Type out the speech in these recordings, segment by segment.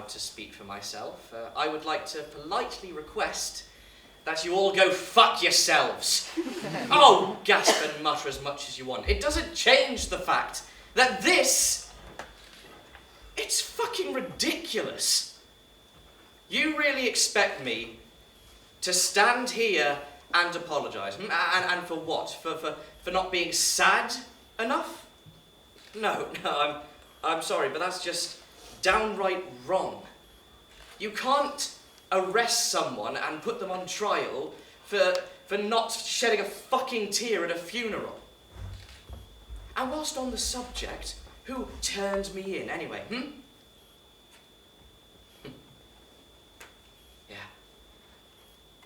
allowed to speak for myself, I would like to politely request that you all go fuck yourselves. Oh, gasp and mutter as much as you want. It doesn't change the fact that it's fucking ridiculous. You really expect me to stand here and apologise? And for what? For not being sad enough? No, I'm sorry, but that's just downright wrong. You can't arrest someone and put them on trial for not shedding a fucking tear at a funeral. And whilst on the subject, who turned me in anyway, Yeah.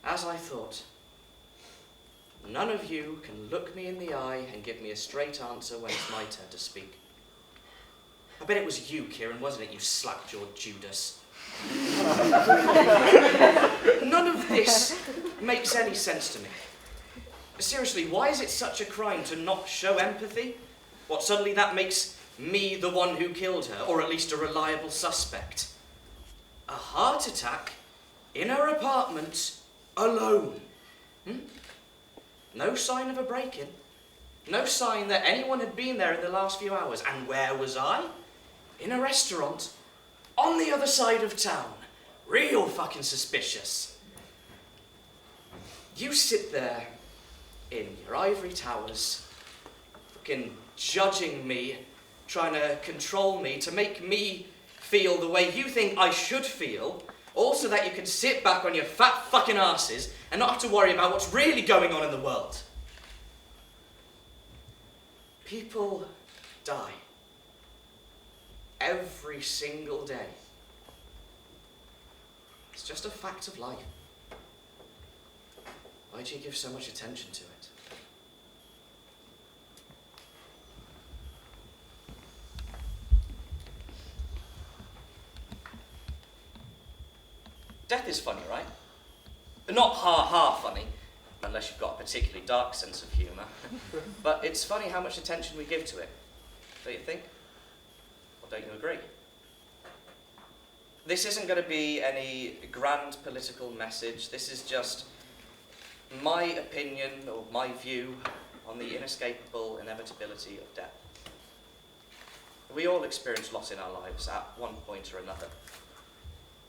As I thought. None of you can look me in the eye and give me a straight answer when it's my turn to speak. I bet it was you, Kieran, wasn't it, you slack-jawed Judas? None of this makes any sense to me. Seriously, why is it such a crime to not show empathy? What, suddenly that makes me the one who killed her, or at least a reliable suspect? A heart attack in her apartment, alone. No sign of a break-in. No sign that anyone had been there in the last few hours. And where was I? In a restaurant on the other side of town. Real fucking suspicious. You sit there in your ivory towers, fucking judging me, trying to control me, to make me feel the way you think I should feel, also that you can sit back on your fat fucking asses and not have to worry about what's really going on in the world. People die. Every single day. It's just a fact of life. Why do you give so much attention to it? Death is funny, right? Not ha-ha funny, unless you've got a particularly dark sense of humour. But it's funny how much attention we give to it. Don't you think? Or don't you agree? This isn't going to be any grand political message. This is just my opinion or my view on the inescapable inevitability of death. We all experience loss in our lives at one point or another.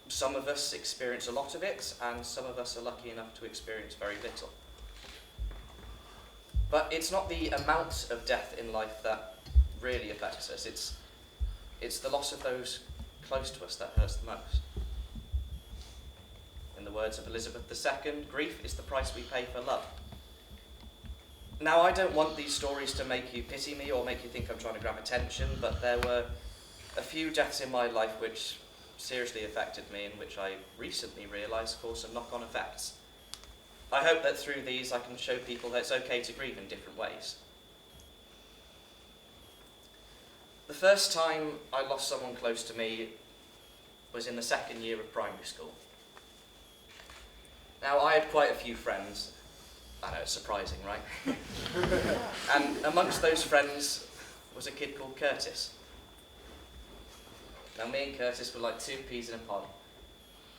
Some of us experience a lot of it, and some of us are lucky enough to experience very little. But it's not the amount of death in life that really affects us. It's the loss of those close to us that hurts the most. In the words of Elizabeth II, grief is the price we pay for love. Now, I don't want these stories to make you pity me or make you think I'm trying to grab attention, but there were a few deaths in my life which seriously affected me and which I recently realised caused some knock-on effects. I hope that through these I can show people that it's okay to grieve in different ways. The first time I lost someone close to me was in the second year of primary school. Now, I had quite a few friends. I know, it's surprising, right? And amongst those friends was a kid called Curtis. Now, me and Curtis were like two peas in a pod,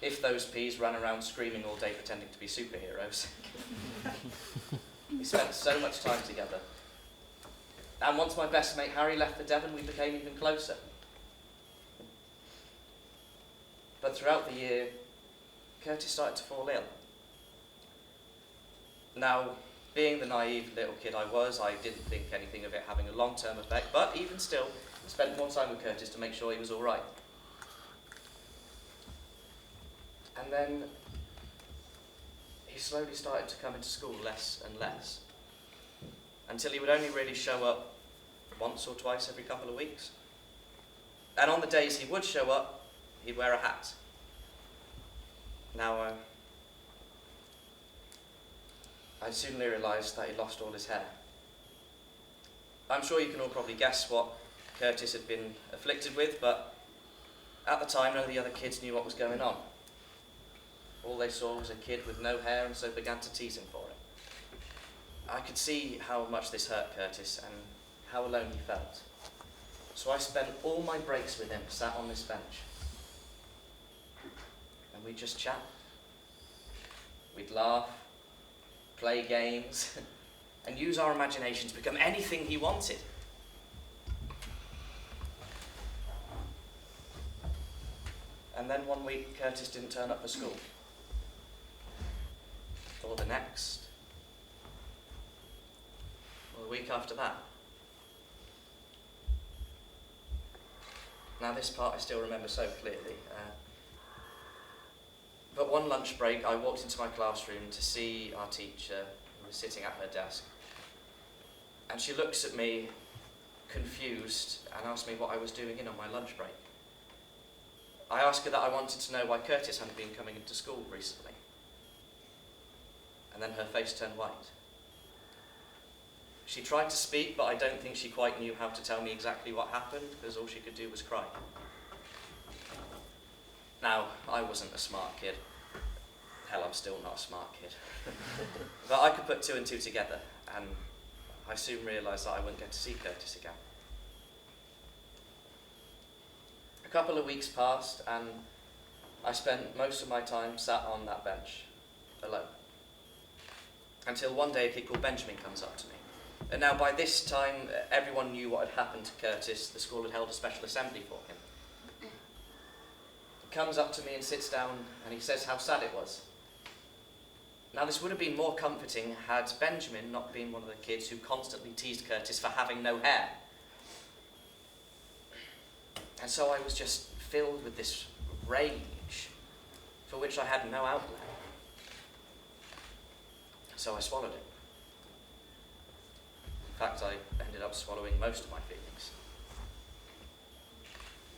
if those peas ran around screaming all day pretending to be superheroes. We spent so much time together. And once my best mate Harry left for Devon, we became even closer. But throughout the year, Curtis started to fall ill. Now, being the naive little kid I was, I didn't think anything of it having a long-term effect, but even still, I spent more time with Curtis to make sure he was all right. And then he slowly started to come into school less and less, until he would only really show up once or twice every couple of weeks. And on the days he would show up, he'd wear a hat. Now, I soon realised that he'd lost all his hair. I'm sure you can all probably guess what Curtis had been afflicted with, but at the time none of the other kids knew what was going on. All they saw was a kid with no hair, and so began to tease him for it. I could see how much this hurt Curtis and how alone he felt. So I spent all my breaks with him sat on this bench. we'd just chat. We'd laugh, play games, and use our imagination to become anything he wanted. And then one week, Curtis didn't turn up for school. Or the next. Or the week after that. Now this part I still remember so clearly. But one lunch break, I walked into my classroom to see our teacher, who was sitting at her desk. And she looks at me, confused, and asked me what I was doing in on my lunch break. I asked her that I wanted to know why Curtis hadn't been coming into school recently. And then her face turned white. She tried to speak, but I don't think she quite knew how to tell me exactly what happened, because all she could do was cry. Now, I wasn't a smart kid. Hell, I'm still not a smart kid. But I could put two and two together, and I soon realised that I wouldn't get to see Curtis again. A couple of weeks passed, and I spent most of my time sat on that bench, alone. Until one day a kid called Benjamin comes up to me. And now by this time, everyone knew what had happened to Curtis. The school had held a special assembly for him. He comes up to me and sits down, and he says how sad it was. Now this would have been more comforting had Benjamin not been one of the kids who constantly teased Curtis for having no hair. And so I was just filled with this rage, for which I had no outlet. So I swallowed it. In fact, I ended up swallowing most of my feelings.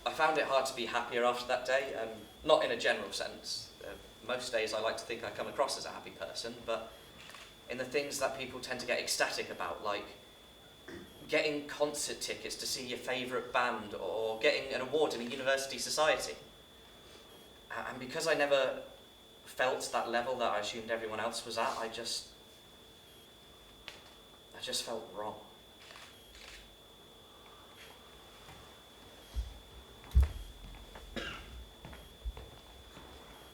I found it hard to be happier after that day, not in a general sense. Most days I like to think I come across as a happy person, but in the things that people tend to get ecstatic about, like getting concert tickets to see your favourite band or getting an award in a university society. And because I never felt that level that I assumed everyone else was at, I just felt wrong.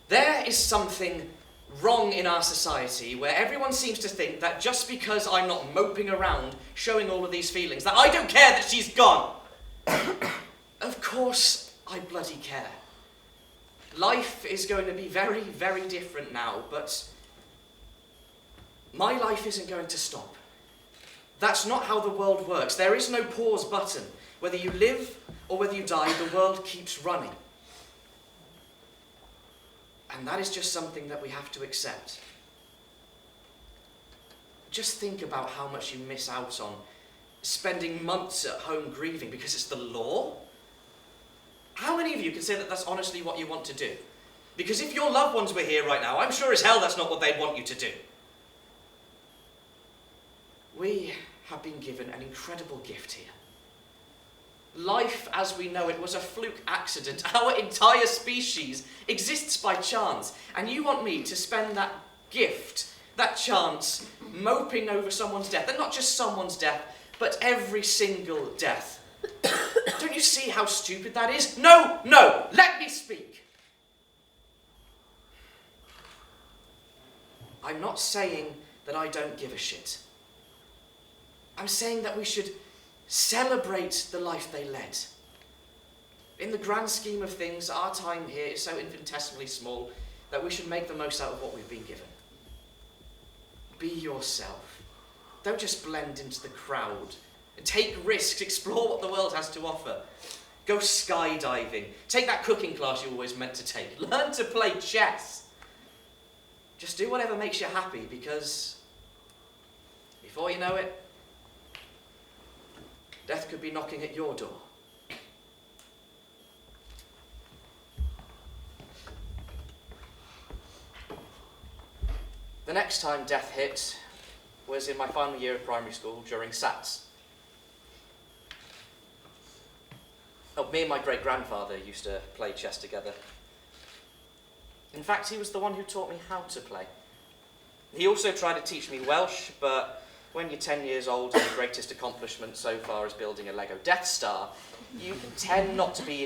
There is something wrong in our society where everyone seems to think that just because I'm not moping around showing all of these feelings, that I don't care that she's gone. Of course I bloody care. Life is going to be very, very different now, but my life isn't going to stop. That's not how the world works. There is no pause button. Whether you live or whether you die, the world keeps running. And that is just something that we have to accept. Just think about how much you miss out on spending months at home grieving because it's the law. How many of you can say that that's honestly what you want to do? Because if your loved ones were here right now, I'm sure as hell that's not what they'd want you to do. We have been given an incredible gift here. Life as we know it was a fluke accident. Our entire species exists by chance. And you want me to spend that gift, that chance, moping over someone's death. And not just someone's death, but every single death. Don't you see how stupid that is? No, let me speak. I'm not saying that I don't give a shit. I'm saying that we should celebrate the life they led. In the grand scheme of things, our time here is so infinitesimally small that we should make the most out of what we've been given. Be yourself. Don't just blend into the crowd. Take risks, explore what the world has to offer. Go skydiving. Take that cooking class you always meant to take. Learn to play chess. Just do whatever makes you happy, because before you know it, death could be knocking at your door. The next time death hit was in my final year of primary school during SATs. Oh, me and my great-grandfather used to play chess together. In fact, he was the one who taught me how to play. He also tried to teach me Welsh, but when you're 10 years old and your greatest accomplishment so far is building a Lego Death Star, you tend not to be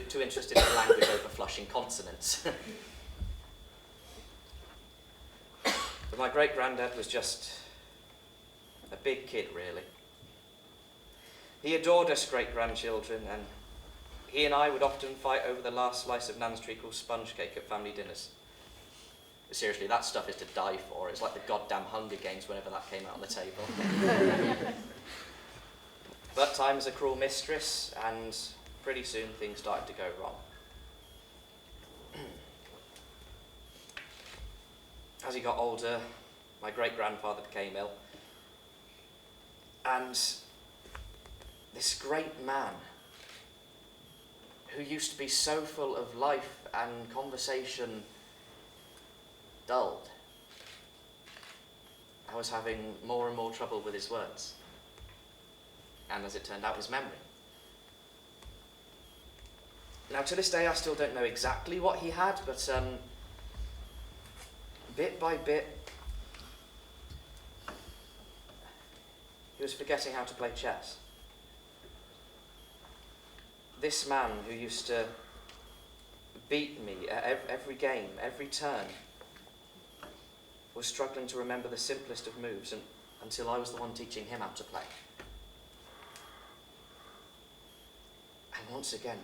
too interested in language over flushing consonants. But my great-granddad was just a big kid, really. He adored us great-grandchildren, and he and I would often fight over the last slice of Nan's treacle sponge cake at family dinners. Seriously, that stuff is to die for. It's like the goddamn Hunger Games whenever that came out on the table. But time is a cruel mistress, and pretty soon things started to go wrong. As he got older, my great-grandfather became ill. And this great man, who used to be so full of life and conversation, dulled. I was having more and more trouble with his words. And as it turned out, his memory. Now, to this day, I still don't know exactly what he had, but bit by bit, he was forgetting how to play chess. This man who used to beat me at every game, every turn, was struggling to remember the simplest of moves until I was the one teaching him how to play. And once again,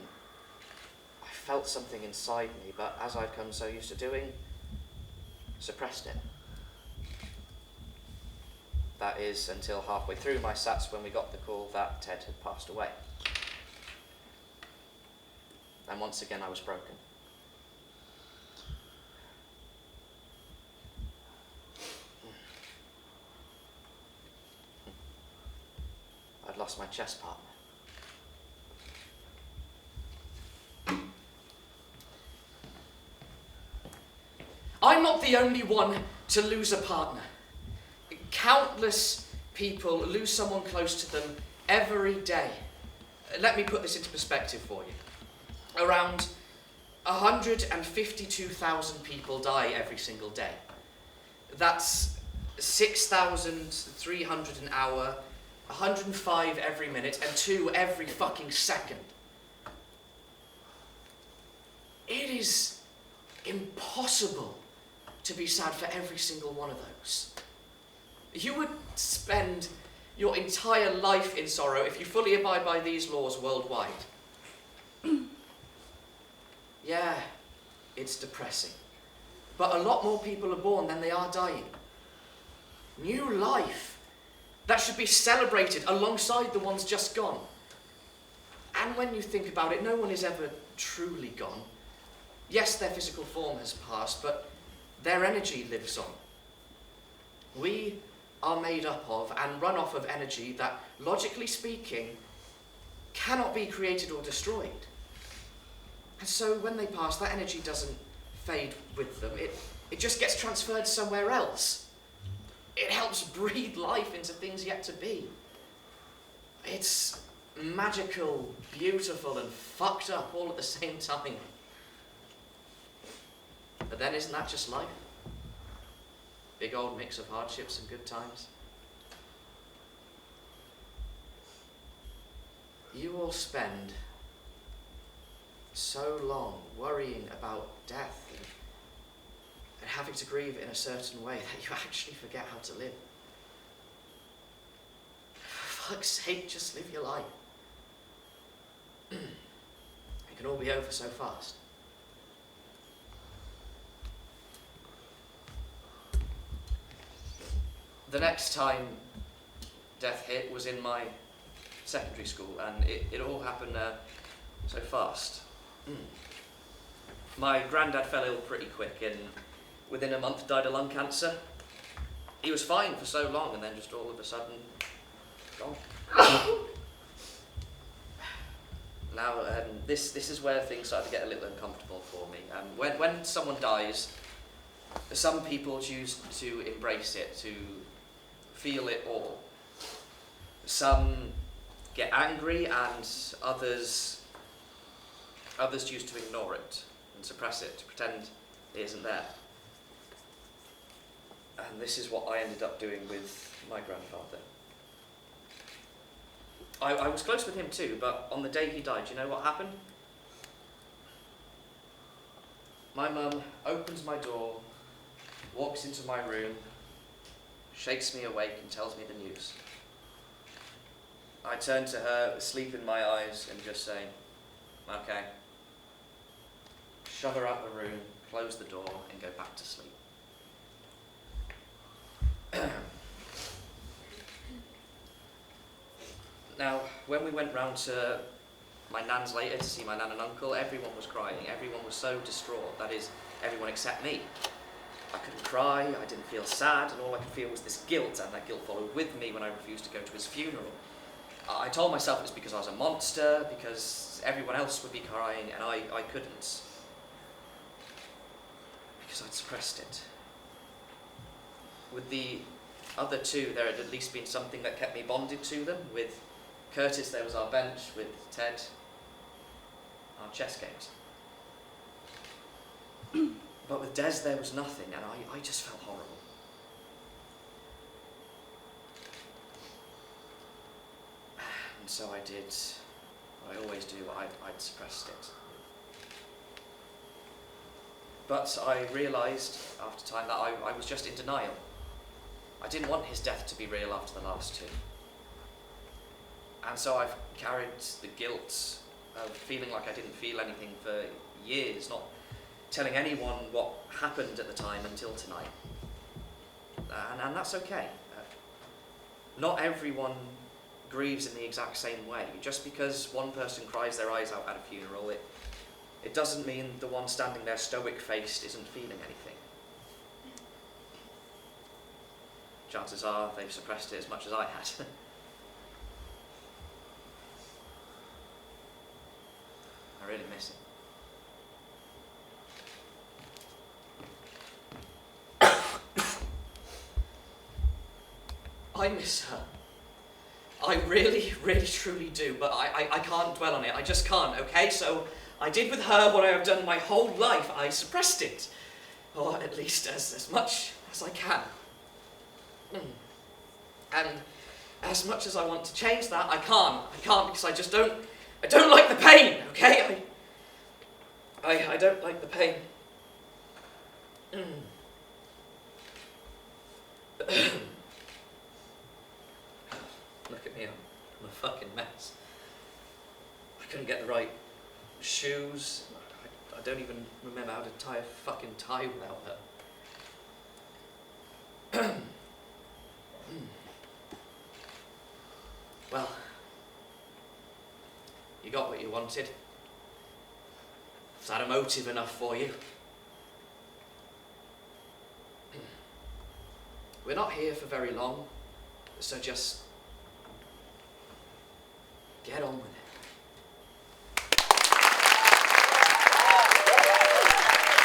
I felt something inside me, but as I'd come so used to doing, suppressed it. That is, until halfway through my sats when we got the call that Ted had passed away. And once again I was broken. I'd lost my chess partner. I'm not the only one to lose a partner. Countless people lose someone close to them every day. Let me put this into perspective for you. Around 152,000 people die every single day. That's 6,300 an hour, 105 every minute, and 2 every fucking second. It is impossible to be sad for every single one of those. You would spend your entire life in sorrow if you fully abide by these laws worldwide. Yeah, it's depressing. But a lot more people are born than they are dying. New life. That should be celebrated alongside the ones just gone. And when you think about it, no one is ever truly gone. Yes, their physical form has passed, but their energy lives on. We are made up of and run off of energy that, logically speaking, cannot be created or destroyed. And so when they pass, that energy doesn't fade with them. It just gets transferred somewhere else. It helps breathe life into things yet to be. It's magical, beautiful, and fucked up all at the same time. But then isn't that just life? Big old mix of hardships and good times. You all spend so long worrying about death and having to grieve in a certain way that you actually forget how to live. For fuck's sake, just live your life. It can all be over so fast. The next time death hit was in my secondary school, and it all happened so fast. My granddad fell ill pretty quick, and within a month died of lung cancer. He was fine for so long, and then just all of a sudden, gone. Now, this is where things start to get a little uncomfortable for me. When someone dies, some people choose to embrace it, to feel it all. Some get angry, and others choose to ignore it and suppress it, to pretend it isn't there. And this is what I ended up doing with my grandfather. I was close with him too, but on the day he died, do you know what happened? My mum opens my door, walks into my room, shakes me awake and tells me the news. I turn to her, sleep in my eyes, and just say, okay. Shove her out the room, close the door, and go back to sleep. Now, when we went round to my nan's later to see my nan and uncle, everyone was crying. Everyone was so distraught. That is, everyone except me. I couldn't cry, I didn't feel sad, and all I could feel was this guilt, and that guilt followed with me when I refused to go to his funeral. I told myself it was because I was a monster, because everyone else would be crying, and I couldn't. Because I'd suppressed it. With the other two, there had at least been something that kept me bonded to them. With Curtis, there was our bench. With Ted, our chess games. But with Des, there was nothing, and I just felt horrible. And so I did what I always do. I'd suppressed it. But I realised after time that I was just in denial. I didn't want his death to be real after the last two. And so I've carried the guilt of feeling like I didn't feel anything for years, not telling anyone what happened at the time until tonight. And that's okay. Not everyone grieves in the exact same way. Just because one person cries their eyes out at a funeral, it doesn't mean the one standing there stoic-faced isn't feeling anything. Chances are they've suppressed it as much as I had. I really miss it. I miss her. I really, really, truly do, but I can't dwell on it. I just can't, okay? So I did with her what I have done my whole life. I suppressed it. Or at least as much as I can. And as much as I want to change that, I can't. I can't because I just don't like the pain, okay? I don't like the pain. Look at me, I'm a fucking mess. I couldn't get the right shoes. I don't even remember how to tie a fucking tie without her. Well, you got what you wanted. Is that a motive enough for you? We're not here for very long, so just get on with it.